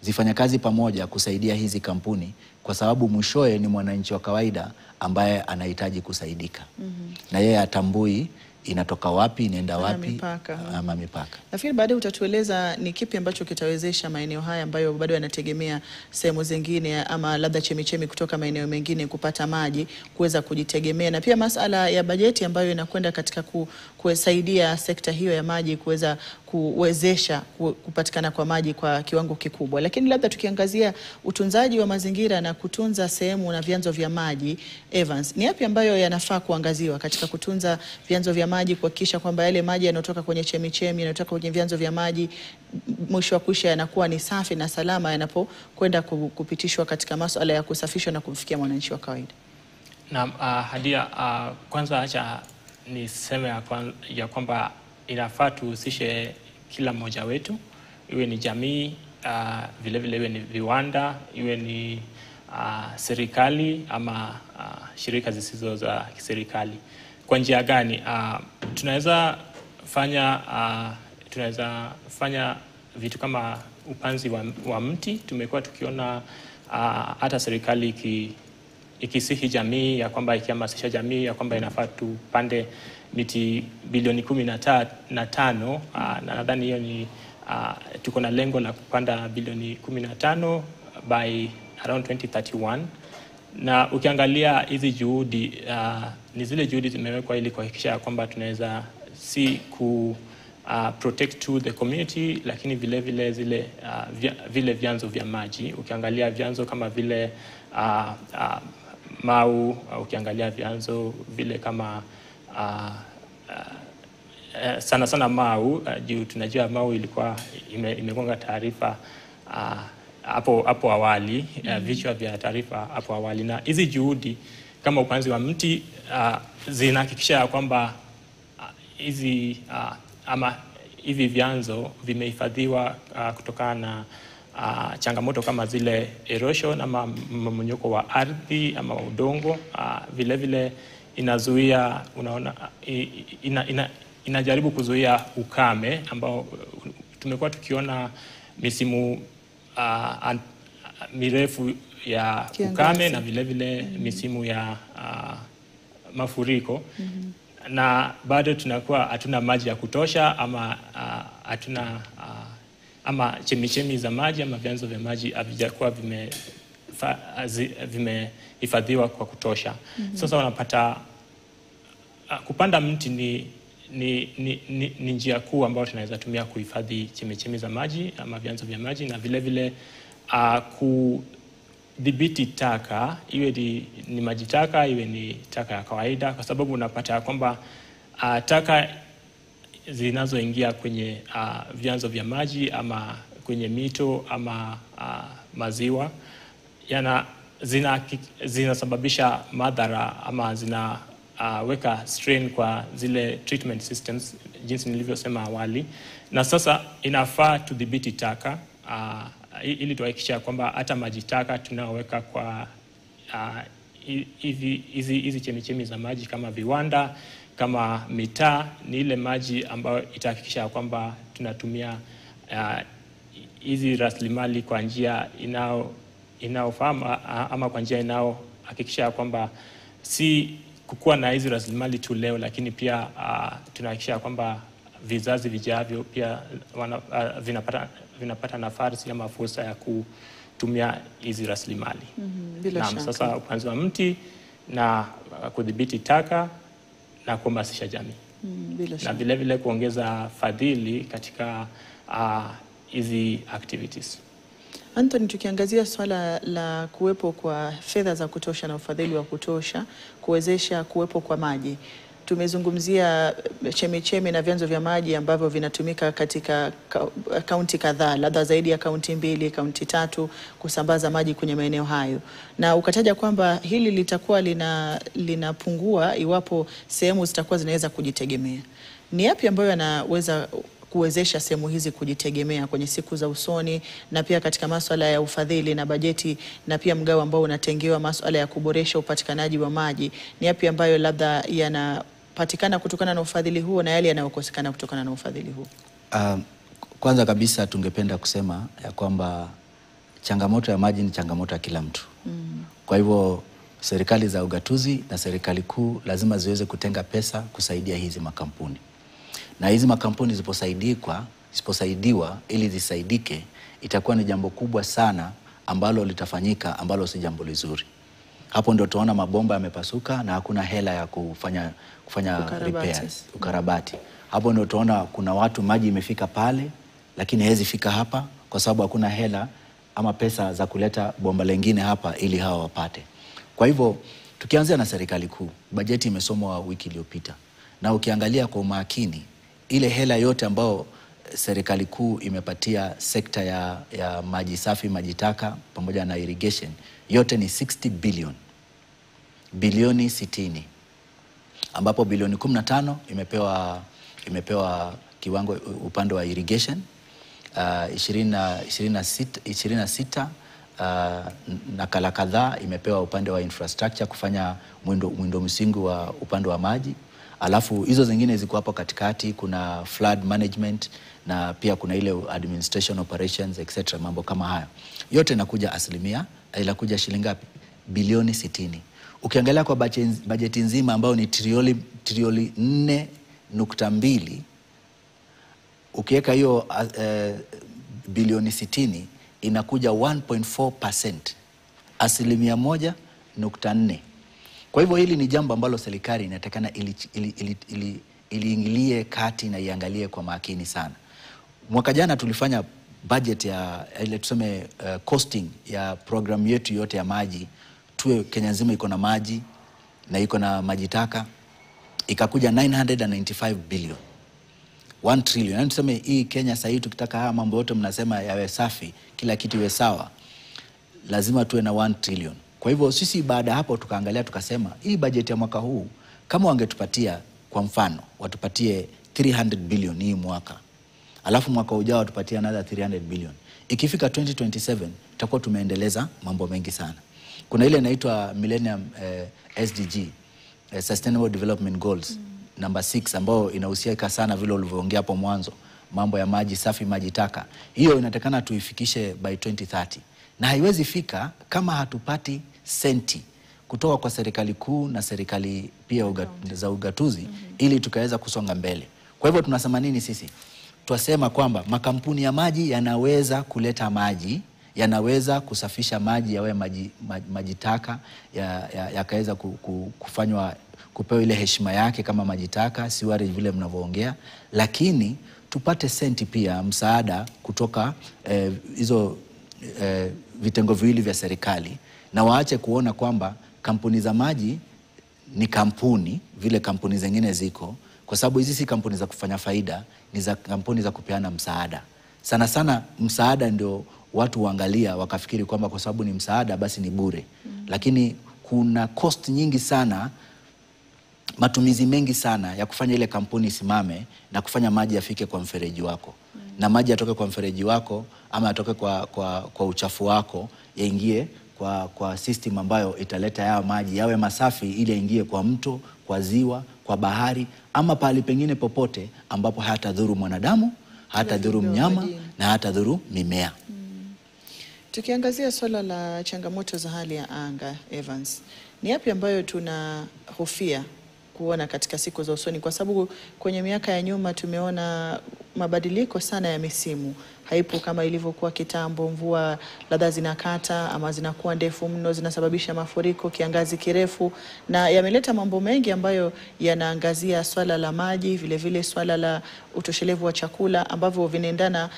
zifanya kazi pamoja kusaidia hizi kampuni, kwa sababu mwishoe ni mwananchi wa kawaida ambaye anahitaji kusaidika. Na yeye atambui inatoka wapi, inaenda wapi ama mipaka. Nafikiri baadaye utatueleza ni kipi ambacho kitawezesha maeneo haya ambayo bado yanategemea sehemu zingine ama labda chemichemi kutoka maeneo mengine kupata maji kuweza kujitegemea, na pia masala ya bajeti ambayo inakwenda katika kusaidia sekta hiyo ya maji kuweza kuwezesha kupatikana kwa maji kwa kiwango kikubwa. Lakini labda tukiangazia utunzaji wa mazingira na kutunza sehemu na vyanzo vya maji, Evans, ni yapi ambayo yanafaa kuangaziwa katika kutunza vyanzo vya maji, kuhakikisha kwamba yale maji yanayotoka kwenye chemichemi, yanayotoka kwenye vyanzo vya maji, mwisho wa kwisha yanakuwa ni safi na salama yanapokwenda kupitishwa katika masuala ya kusafishwa na kumfikia mwananchi wa kawaida? Na Hadia, kwanza acha niseme ya kwamba inafaa tuhusishe kila mmoja wetu, iwe ni jamii, vile vile iwe ni viwanda, iwe ni serikali ama shirika zisizo za kiserikali. Kwa njia gani? Tunaweza fanya vitu kama upanzi wa mti. Tumekuwa tukiona hata serikali ikisihi jamii ya kwamba, ikihamasisha jamii ya kwamba inafaa tupande miti bilioni 15, na nadhani hiyo ni tuko na lengo la kupanda bilioni 15 by around 2031. Na ukiangalia hizi juhudi, ni zile juhudi zimewekwa ili kuhakikisha kwamba tunaweza protect to the community, lakini vile vile vile vyanzo vya maji. Ukiangalia vyanzo kama vile Mau, ukiangalia vyanzo vile kama sana Mau, juu tunajua Mau ilikuwa imegonga taarifa hapo awali, vichwa vya taarifa hapo awali. Na hizi juhudi kama upanzi wa mti zinahakikisha kwamba hivi vyanzo vimehifadhiwa kutokana na changamoto kama zile erosion ama mmomonyoko wa ardhi ama udongo. Vile vile inazuia, inajaribu kuzuia ukame ambao tumekuwa tukiona misimu mirefu ya ukame na vile vile misimu ya mafuriko. Na bado tunakuwa hatuna maji ya kutosha ama hatuna ama chemichemi za maji ama vyanzo vya maji havijakuwa vimehifadhiwa kwa kutosha. Sasa wanapata kupanda mti ni njia kuu ambayo tunaweza tumia kuhifadhi chemichemi za maji ama vyanzo vya maji, na vile vile dhibiti taka, iwe ni maji taka, iwe ni taka ya kawaida, kwa sababu unapata kwamba taka zinazoingia kwenye vyanzo vya maji ama kwenye mito ama maziwa zinasababisha madhara ama zinaweka strain kwa zile treatment systems, jinsi nilivyosema awali. Na sasa inafaa tudhibiti taka ili tuhakikisha kwamba hata maji taka tunaoweka kwa hizi chemichemi za maji kama viwanda, kama mitaa, ni ile maji ambayo itahakikisha kwamba tunatumia hizi rasilimali kwa njia inayofahamu ama kwa njia inayohakikisha kwamba si kukuwa na hizi rasilimali tu leo, lakini pia tunahakikisha kwamba vizazi vijavyo pia vinapata nafasi ama fursa ya kutumia hizi rasilimali. Bila shaka. Sasa upanzi wa mti na kudhibiti taka na kuhamasisha jamii. Bila shaka. Na vile vile kuongeza fadhili katika hizi activities. Anthony, tukiangazia swala la kuwepo kwa fedha za kutosha na ufadhili wa kutosha kuwezesha kuwepo kwa maji. Tumezungumzia chemichemi na vyanzo vya maji ambavyo vinatumika katika kaunti kadhaa, labda zaidi ya kaunti 2, kaunti 3 kusambaza maji kwenye maeneo hayo. Na ukataja kwamba hili litakuwa linapungua iwapo sehemu zitakuwa zinaweza kujitegemea. Ni yapi ambayo yanaweza kuwezesha sehemu hizi kujitegemea kwenye siku za usoni, na pia katika masuala ya ufadhili na bajeti, na pia mgao ambao unatengewa masuala ya kuboresha upatikanaji wa maji? Ni yapi ambayo labda yanapatikana kutokana na ufadhili huo na yale yanayokosekana kutokana na ufadhili huo? Kwanza kabisa tungependa kusema ya kwamba changamoto ya maji ni changamoto ya kila mtu. Kwa hivyo serikali za ugatuzi na serikali kuu lazima ziweze kutenga pesa kusaidia hizi makampuni. Na hizi makampuni zisiposaidiwa ili zisaidike, itakuwa ni jambo kubwa sana ambalo litafanyika, ambalo si jambo lizuri. Hapo ndio tunaona mabomba yamepasuka na hakuna hela ya kufanya repairs, ukarabati. Hapo ndio tunaona kuna watu maji imefika pale lakini hawezi fika hapa kwa sababu hakuna hela ama pesa za kuleta bomba lingine hapa ili hawa wapate. Kwa hivyo tukianzia na serikali kuu, bajeti imesomwa wiki iliyopita. Na ukiangalia kwa umakini ile hela yote ambao serikali kuu imepatia sekta ya maji safi, maji taka pamoja na irrigation, yote ni 60 bilioni 60, ambapo bilioni 15 imepewa kiwango upande wa irrigation, 26 nakala kadhaa imepewa upande wa infrastructure kufanya mwendo msingi wa upande wa maji. Alafu hizo zingine ziko hapo katikati, kuna flood management na pia kuna ile administration operations etc, mambo kama hayo. Yote inakuja inakuja shilingi ngapi? Bilioni 60. Ukiangalia kwa bajeti nzima ambayo ni trilioni 4.2, ukiweka hiyo bilioni 60 inakuja 1.4%, 1.4%. Kwa hivyo hili ni jambo ambalo serikali inatakana iliingilie kati na iangalie kwa makini sana. Mwaka jana tulifanya budget ya ile tuseme costing ya program yetu yote ya maji. Kenya nzima iko na maji na iko na maji taka, ikakuja 995 billion, 1 trillion. Yani tuseme hii Kenya sasa hivi tukitaka haya mambo yote mnasema yawe safi, kila kitu iwe sawa, lazima tuwe na 1 trillion. Kwa hivyo sisi baada hapo tukaangalia tukasema hii bajeti ya mwaka huu kama wangetupatia, kwa mfano watupatie 300 billion hii mwaka, alafu mwaka ujao watupatie another 300 billion, ikifika 2027 tutakuwa tumeendeleza mambo mengi sana. Kuna ile inaitwa Millennium SDG, Sustainable Development Goals number 6, ambao inahusiana sana vile ulivyoongea hapo mwanzo, mambo ya maji safi, maji taka. Hiyo inatakana tuifikishe by 2030. Na haiwezi fika kama hatupati senti kutoka kwa serikali kuu na serikali pia za ugatuzi ili tukaweza kusonga mbele. Kwa hivyo tunasema nini sisi? Tuasema kwamba makampuni ya maji yanaweza kuleta maji, yanaweza kusafisha maji yawe maji taka, yakaweza kufanywa kupewa ile heshima yake kama maji taka, siwari vile mnavyoongea, lakini tupate senti pia msaada kutoka hizo vitengo viwili vya serikali na waache kuona kwamba kampuni za maji ni kampuni vile kampuni zingine ziko, kwa sababu hizi si kampuni za kufanya faida, ni za kampuni za kupeana msaada. Sana sana msaada ndio watu waangalia wakafikiri kwamba kwa sababu ni msaada basi ni bure. Lakini kuna cost nyingi sana, matumizi mengi sana ya kufanya ile kampuni simame na kufanya maji yafike kwa mfereji wako. Na maji yatoke kwa mfereji wako ama yatoke kwa uchafu wako yaingie kwa system ambayo italeta yao maji yawe masafi ili yaingie kwa mto, kwa ziwa, kwa bahari ama pahali pengine popote ambapo hatadhuru mwanadamu, hatadhuru mnyama na hatadhuru mimea. Tukiangazia swala la changamoto za hali ya anga, Evans, ni yapi ambayo tunahofia kuona katika siku za usoni, kwa sababu kwenye miaka ya nyuma tumeona mabadiliko sana ya misimu. Haipo kama ilivyokuwa kitambo, mvua labda zinakata ama zinakuwa ndefu mno, zinasababisha mafuriko, kiangazi kirefu, na yameleta mambo mengi ambayo yanaangazia swala la maji, vile vile swala la utoshelevu wa chakula ambavyo vinaendana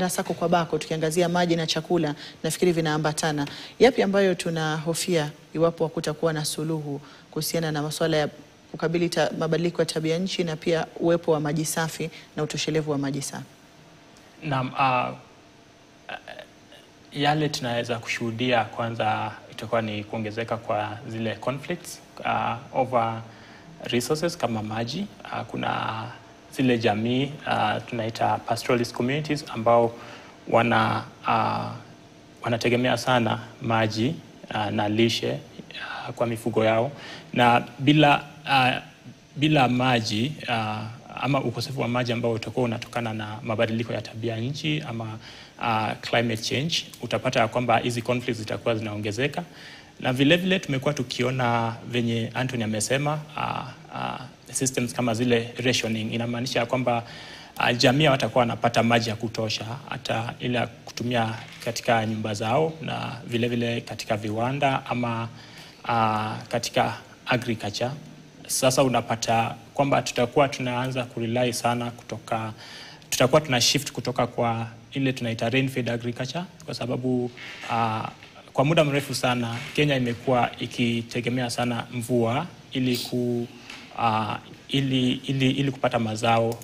sako kwa bako. Tukiangazia maji na chakula nafikiri vinaambatana. Yapi ambayo tunahofia iwapo kutakuwa na suluhu kuhusiana na masuala ya kukabili mabadiliko ya tabia nchi na pia uwepo wa maji safi na utoshelevu wa maji safi? Naam, yale tunaweza kushuhudia kwanza itakuwa ni kuongezeka kwa zile conflicts over resources kama maji. Kuna zile jamii tunaita pastoralist communities ambao wanategemea sana maji na lishe kwa mifugo yao, na bila maji ama ukosefu wa maji ambao utakuwa unatokana na mabadiliko ya tabia nchi ama climate change, utapata kwamba hizi conflicts zitakuwa zinaongezeka. Na vile vile tumekuwa tukiona venye Anthony amesema systems kama zile rationing, inamaanisha kwamba jamii watakuwa wanapata maji ya kutosha hata ile kutumia katika nyumba zao na vile vile katika viwanda ama katika agriculture. Sasa unapata kwamba tutakuwa tunaanza kurely sana tutakuwa tuna shift kutoka kwa ile tunaita rain fed agriculture, kwa sababu kwa muda mrefu sana Kenya imekuwa ikitegemea sana mvua ili kupata mazao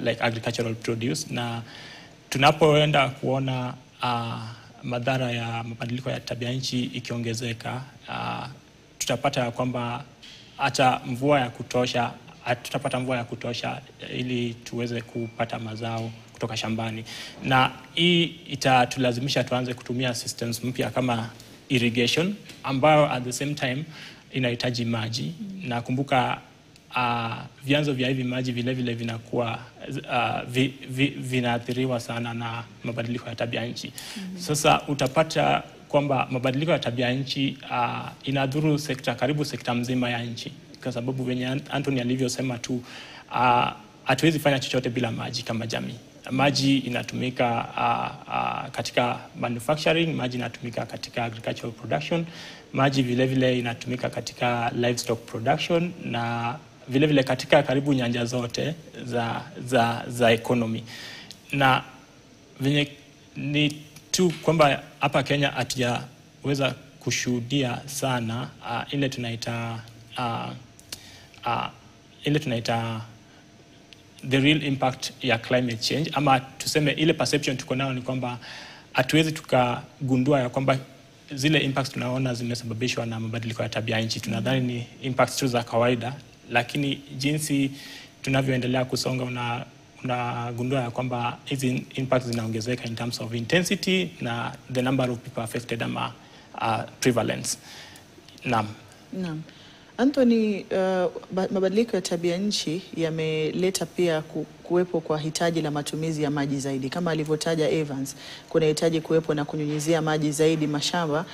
like agricultural produce, na tunapoenda kuona madhara ya mabadiliko ya tabia nchi ikiongezeka, tutapata kwamba hata tutapata mvua ya kutosha ili tuweze kupata mazao kutoka shambani, na hii itatulazimisha tuanze kutumia systems mpya kama irrigation ambayo at the same time inahitaji maji. Na kumbuka vyanzo vya hivi maji vile vile vinakuwa vinaathiriwa sana na mabadiliko ya tabia nchi. Sasa utapata kwamba mabadiliko ya tabia nchi inadhuru karibu sekta mzima ya nchi, kwa sababu venye Anthony alivyosema tu, hatuwezi fanya chochote bila maji kama jamii. Maji inatumika katika manufacturing, maji inatumika katika agricultural production, maji vile vile inatumika katika livestock production na vile vile katika karibu nyanja zote za economy. Na venye ni tu kwamba hapa Kenya hatujaweza kushuhudia sana ile tunaita the real impact ya climate change, ama tuseme ile perception tuko nayo ni kwamba hatuwezi tukagundua ya kwamba zile impacts tunaona zimesababishwa na mabadiliko ya tabia nchi. Tunadhani ni impacts tu za kawaida, lakini jinsi tunavyoendelea kusonga unagundua ya kwamba hizi impacts zinaongezeka in terms of intensity na the number of people affected ama prevalence. Naam. Anthony, mabadiliko ya tabia nchi yameleta pia kuwepo kwa hitaji la matumizi ya maji zaidi. Kama alivyotaja Evans, kuna hitaji kuwepo na kunyunyizia maji zaidi mashamba,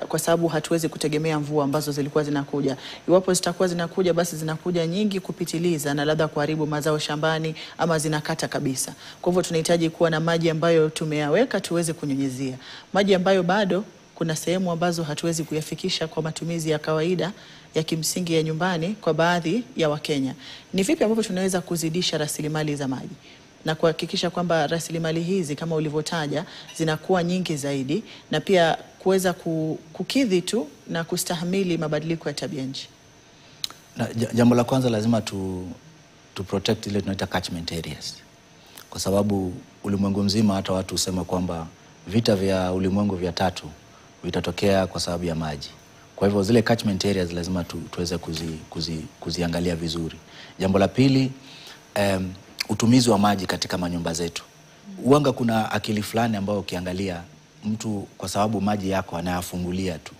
kwa sababu hatuwezi kutegemea mvua ambazo zilikuwa zinakuja. Iwapo zitakuwa zinakuja, basi zinakuja nyingi kupitiliza na labda kuharibu mazao shambani ama zinakata kabisa. Kwa hivyo tunahitaji kuwa na maji ambayo tumeyaweka tuweze kunyunyizia. Maji ambayo bado kuna sehemu ambazo hatuwezi kuyafikisha kwa matumizi ya kawaida ya kimsingi ya nyumbani kwa baadhi ya Wakenya. Ni vipi ambavyo tunaweza kuzidisha rasilimali za maji? na kuhakikisha kwamba rasilimali hizi kama ulivyotaja zinakuwa nyingi zaidi na pia kuweza kukidhi tu na kustahimili mabadiliko ya tabia nchi? Jambo la kwanza lazima to protect ile tunaita catchment areas. Kwa sababu ulimwengu mzima hata watu husema kwamba vita vya ulimwengu vya 3 vitatokea kwa sababu ya maji. Kwa hivyo zile catchment areas lazima tuweze kuziangalia vizuri. Jambo la pili, utumizi wa maji katika manyumba zetu. Uanga kuna akili fulani ambao ukiangalia mtu kwa sababu maji yako anayafungulia tu.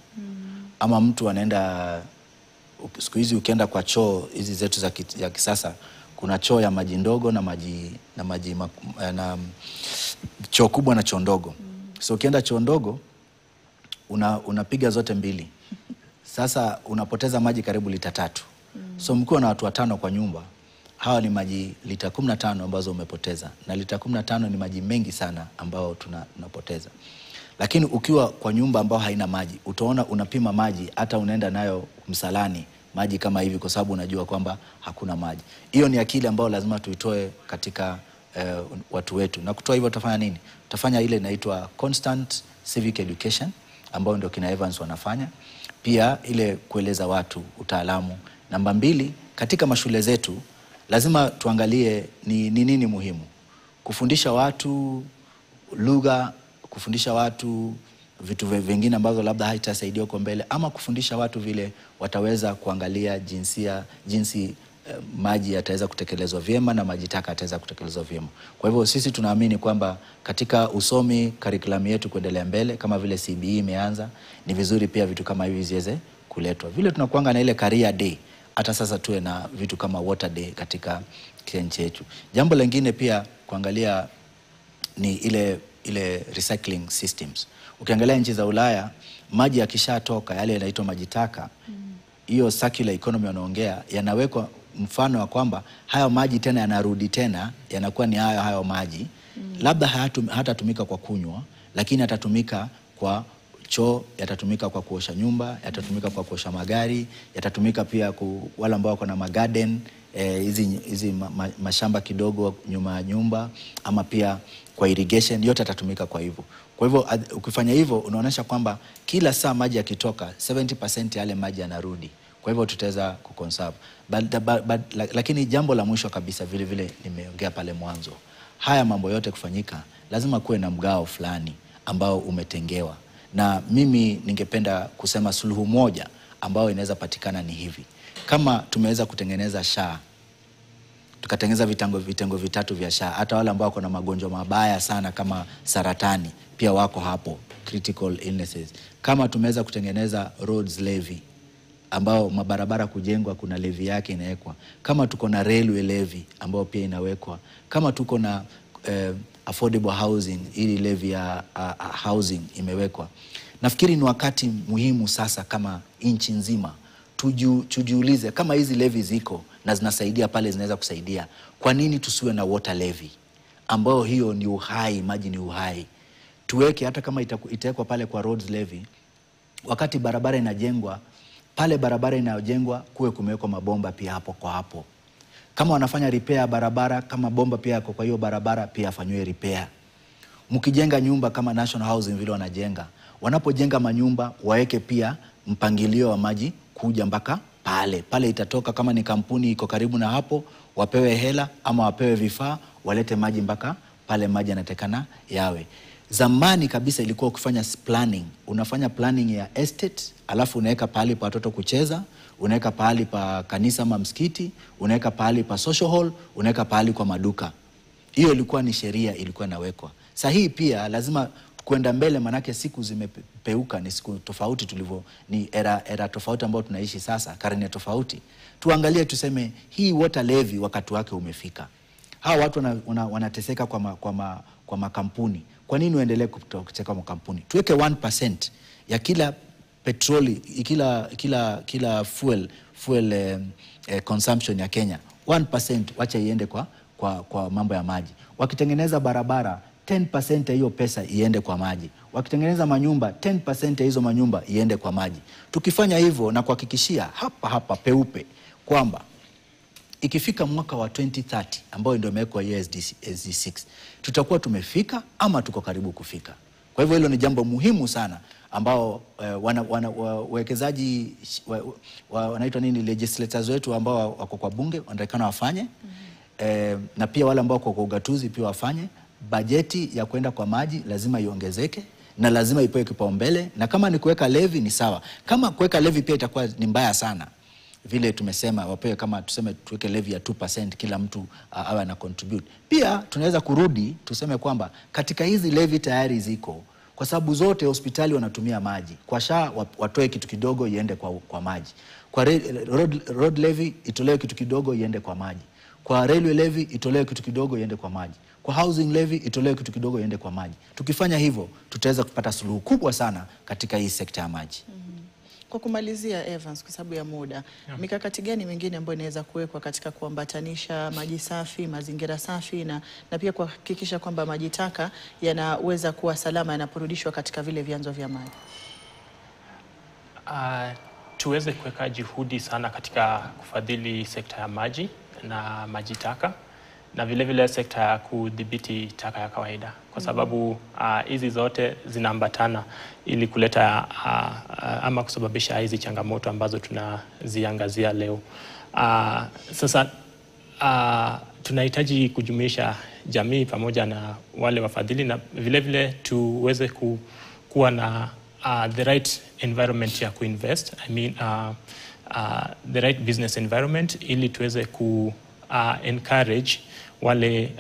Ama mtu anaenda siku hizi ukienda kwa choo hizi zetu za kisasa kuna choo ya maji ndogo na choo kubwa na choo ndogo. So ukienda choo ndogo unapiga zote mbili. Sasa unapoteza maji karibu lita 3. So mkiwa na watu 5 kwa nyumba, hawa ni maji lita 15 ambazo umepoteza. Na lita 15 ni maji mengi sana ambao tunapoteza. Lakini ukiwa kwa nyumba ambao haina maji, utaona unapima maji hata unaenda nayo msalani maji kama hivi kwa sababu unajua kwamba hakuna maji. Hiyo ni akili ambayo lazima tuitoe katika watu wetu. Na kutoa hivyo tutafanya nini? Tutafanya ile inaitwa constant civic education ambao ndio kina Evans wanafanya. Pia ile kueleza watu utaalamu. Namba 2, katika mashule zetu lazima tuangalie ni nini muhimu. Kufundisha watu lugha, kufundisha watu vitu vingine ambazo labda haitasaidia huko mbele, ama kufundisha watu vile wataweza kuangalia jinsi maji yataweza kutekelezwa vyema na maji taka yataweza kutekelezwa vyema. Kwa hivyo sisi tunaamini kwamba katika usomi curriculum yetu kuendelea mbele kama vile CBE imeanza, ni vizuri pia vitu kama hivi ziweze kuletwa. Vile tunakuanga na ile career day, hata sasa tuwe na vitu kama water day katika nchi yetu. Jambo lingine pia kuangalia ni ile recycling systems. Ukiangalia nchi za Ulaya, maji yakishatoka yale yanaitwa maji taka, hiyo circular economy wanaongea, yanawekwa mfano wa kwamba hayo maji tena yanarudi tena, yanakuwa ni hayo maji. Labda hatatumika kwa kunywa, lakini yatatumika kwa choo, yatatumika kwa kuosha nyumba, yatatumika kwa kuosha magari, yatatumika pia wale ambao wako na magarden, hizi mashamba kidogo nyuma ya nyumba, ama pia kwa irrigation, yote yatatumika kwa hivyo. Kwa hivyo ukifanya hivyo unaonyesha kwamba kila saa maji yakitoka 70% yale maji yanarudi. Kwa hivyo tutaweza kuconserve. Lakini jambo la mwisho kabisa vile nimeongea pale mwanzo, haya mambo yote kufanyika lazima kuwe na mgao fulani ambao umetengewa. Na mimi ningependa kusema suluhu moja ambao inaweza patikana ni hivi. Kama tumeweza kutengeneza SHA, tukatengeneza vitengo 3 vya SHA, hata wale ambao wako na magonjwa mabaya sana kama saratani pia wako hapo, critical illnesses. Kama tumeweza kutengeneza roads levy ambao mabarabara kujengwa kuna levy yake inawekwa. Kama tuko na railway levy ambao pia inawekwa. Kama tuko na affordable housing, ili levy ya housing imewekwa. Nafikiri ni wakati muhimu sasa kama nchi nzima tujiulize kama hizi levy ziko na zinasaidia pale zinaweza kusaidia, kwa nini tusiwe na water levy ambao hiyo ni uhai, maji ni uhai. Tuweke hata kama itawekwa pale kwa roads levy, wakati barabara inajengwa, pale barabara inayojengwa kuwe kumewekwa mabomba pia hapo kwa hapo. Kama wanafanya repair barabara, kama bomba pia yako kwa hiyo barabara pia afanywe repair. Mkijenga nyumba kama National Housing vile wanajenga, wanapojenga manyumba waeke pia mpangilio wa maji kuja mpaka pale itatoka. Kama ni kampuni iko karibu na hapo, wapewe hela ama wapewe vifaa, walete maji mpaka pale maji yanatekana yawe. Zamani kabisa ilikuwa ukifanya planning, unafanya planning ya estate, alafu unaweka pahali pa watoto kucheza, unaweka pahali pa kanisa ama msikiti, unaweka pahali pa social hall, unaweka pahali kwa maduka. Hiyo ilikuwa ni sheria ilikuwa inawekwa. Sasa hii pia lazima kwenda mbele, manake siku zimepeuka, ni siku tofauti ni era tofauti ambao tunaishi sasa, karne tofauti. Tuangalie tuseme hii water levy wakati wake umefika. Hawa watu wanateseka kwa makampuni. Kwa nini uendelee kuteseka kwa makampuni? Tuweke 1% ya kila petroli, kila fuel consumption ya Kenya. 1% wacha iende kwa mambo ya maji. Wakitengeneza barabara, 10% ya hiyo pesa iende kwa maji. Wakitengeneza manyumba, 10% ya hizo manyumba iende kwa maji. Tukifanya hivyo na kuhakikishia hapa peupe kwamba ikifika mwaka wa 2030 ambao ndio imewekwa SDG6 tutakuwa tumefika ama tuko karibu kufika. Kwa hivyo hilo ni jambo muhimu sana ambao wawekezaji wanaitwa nini, legislators wetu ambao wako kwa bunge wanatakana wafanye, na pia wale ambao kwa ugatuzi pia wafanye. Bajeti ya kwenda kwa maji lazima iongezeke na lazima ipewe kipaumbele, na kama ni kuweka levy ni sawa. Kama kuweka levy pia itakuwa ni mbaya sana, vile tumesema wapewe, kama tuseme tuweke levy ya 2% kila mtu awe na contribute. Pia tunaweza kurudi tuseme kwamba katika hizi levy tayari ziko, kwa sababu zote hospitali wanatumia maji. Kwa SHA watoe kitu kidogo iende kwa maji. Kwa road levy itolewe kitu kidogo iende kwa maji. Kwa railway levy itolewe kitu kidogo iende kwa maji. Kwa housing levy itolewe kitu kidogo iende kwa maji. Tukifanya hivyo tutaweza kupata suluhu kubwa sana katika hii sekta ya maji. Kwa kumalizia Evans, kwa sababu ya muda, mikakati gani mingine ambayo inaweza kuwekwa katika kuambatanisha maji safi, mazingira safi na pia kuhakikisha kwamba maji taka yanaweza kuwa salama yanaporudishwa katika vile vyanzo vya maji? Tuweze kuweka juhudi sana katika kufadhili sekta ya maji na maji taka, na vile vile sekta ya kudhibiti taka ya kawaida, kwa sababu hizi zote zinaambatana ili kuleta ama kusababisha hizi changamoto ambazo tunaziangazia leo. Sasa tunahitaji kujumuisha jamii pamoja na wale wafadhili, na vile vile tuweze kuwa na the right environment ya kuinvest, the right business environment, ili tuweze encourage wale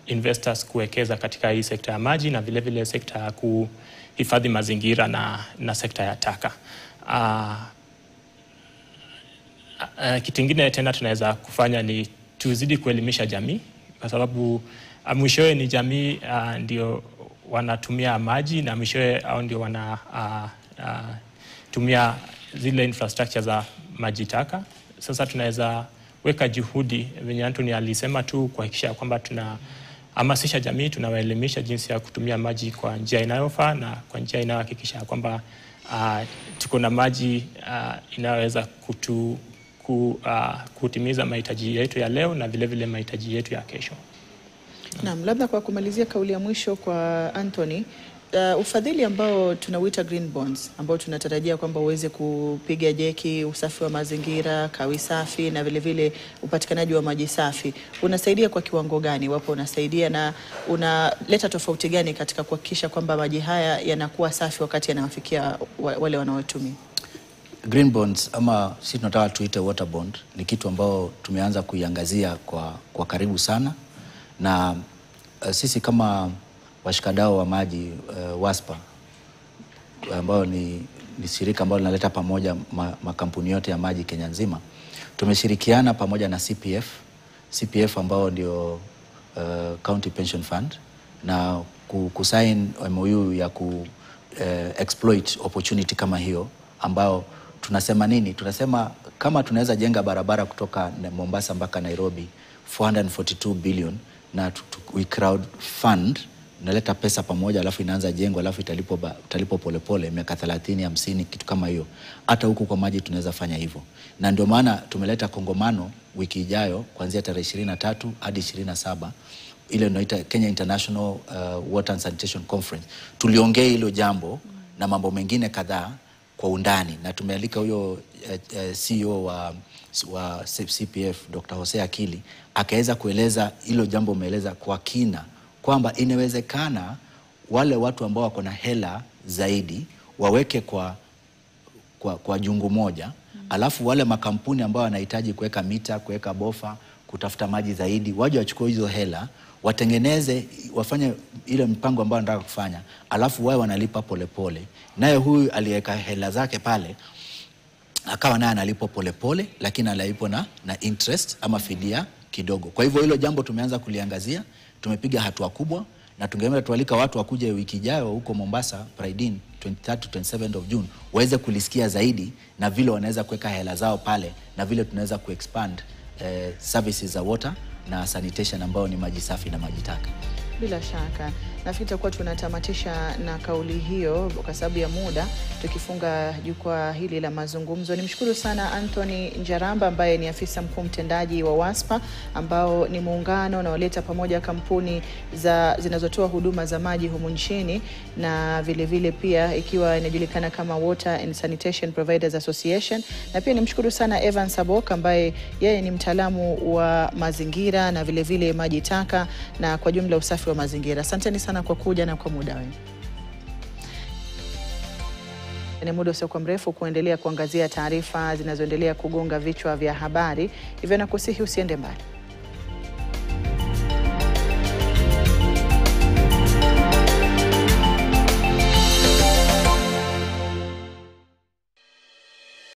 investors kuwekeza katika hii sekta ya maji na vile vile sekta ya kuhifadhi mazingira na sekta ya taka. Kitu kingine tena tunaweza kufanya ni tuzidi kuelimisha jamii, kwa sababu mwishowe ni jamii ndio wanatumia maji, na mwishowe au ndio wanatumia zile infrastructure za maji taka. Sasa tunaweza weka juhudi, venye Anthony alisema tu, kuhakikisha kwamba tunahamasisha jamii, tunawaelimisha jinsi ya kutumia maji kwa njia inayofaa na kwa njia inayohakikisha kwamba tuko na maji inayoweza kutimiza mahitaji yetu ya leo na vile vile mahitaji yetu ya kesho. Naam, labda kwa kumalizia, kauli ya mwisho kwa Anthony, ufadhili ambao tunauita green bonds, ambao tunatarajia kwamba uweze kupiga jeki usafi wa mazingira, kawi safi na vile vile upatikanaji wa maji safi, unasaidia kwa kiwango gani? Wapo unasaidia na unaleta tofauti gani katika kuhakikisha kwamba maji haya yanakuwa safi wakati yanawafikia wale wanaotumia? Green bonds, ama sisi tunataka tuite water bond, ni kitu ambao tumeanza kuiangazia kwa karibu sana, na sisi kama washikadau wa maji WASPA, ambao ni shirika ambalo linaleta pamoja makampuni yote ya maji Kenya nzima, tumeshirikiana pamoja na CPF ambao ndio County Pension Fund, na kusign MOU ya exploit opportunity kama hiyo, ambao tunasema nini? Tunasema kama tunaweza jenga barabara kutoka Mombasa mpaka Nairobi 442 billion, na we crowd fund, naleta pesa pamoja, alafu inaanza jengo, alafu italipo polepole miaka 30 50 kitu kama hiyo. Hata huku kwa maji tunaweza fanya hivyo, na ndio maana tumeleta kongamano wiki ijayo kuanzia tarehe 23 hadi 27, ile inaitwa Kenya International Water and Sanitation Conference. Tuliongea hilo jambo na mambo mengine kadhaa kwa undani, na tumealika huyo CEO wa CPF Dr. Hosea Akili, akaweza kueleza hilo jambo, umeeleza kwa kina kwamba inawezekana wale watu ambao wako na hela zaidi waweke kwa jungu moja, alafu wale makampuni ambao wanahitaji kuweka mita, kuweka bofa, kutafuta maji zaidi, waje wachukue hizo hela, watengeneze, wafanye ile mpango ambao wanataka kufanya, alafu wao wanalipa polepole. Naye huyu aliweka hela zake pale, akawa naye analipa polepole, lakini analipo na interest ama fidia kidogo. Kwa hivyo hilo jambo tumeanza kuliangazia, tumepiga hatua kubwa, na tungeomba tualika watu wakuje wiki ijayo huko Mombasa, Pride 23 to 27 of June, waweze kulisikia zaidi na vile wanaweza kuweka hela zao pale, na vile tunaweza kuexpand services za water na sanitation ambao ni maji safi na maji taka. Bila shaka nafikiri tutakuwa tunatamatisha na kauli hiyo kwa sababu ya muda, tukifunga jukwaa hili la mazungumzo. Nimshukuru sana Anthony Njaramba ambaye ni afisa mkuu mtendaji wa WASPA, ambao ni muungano unaoleta pamoja kampuni zinazotoa huduma za maji humu nchini, na vile vile pia ikiwa inajulikana kama Water and Sanitation Providers Association. Na pia nimshukuru sana Evan Sabok ambaye yeye ni mtaalamu wa mazingira na vile vile maji taka na kwa jumla usafi wa mazingira. Asanteni sana kwa kuja na kwa muda wenu. Ni muda usio mrefu kuendelea kuangazia taarifa zinazoendelea kugonga vichwa vya habari. Hivyo nakusihi usiende mbali.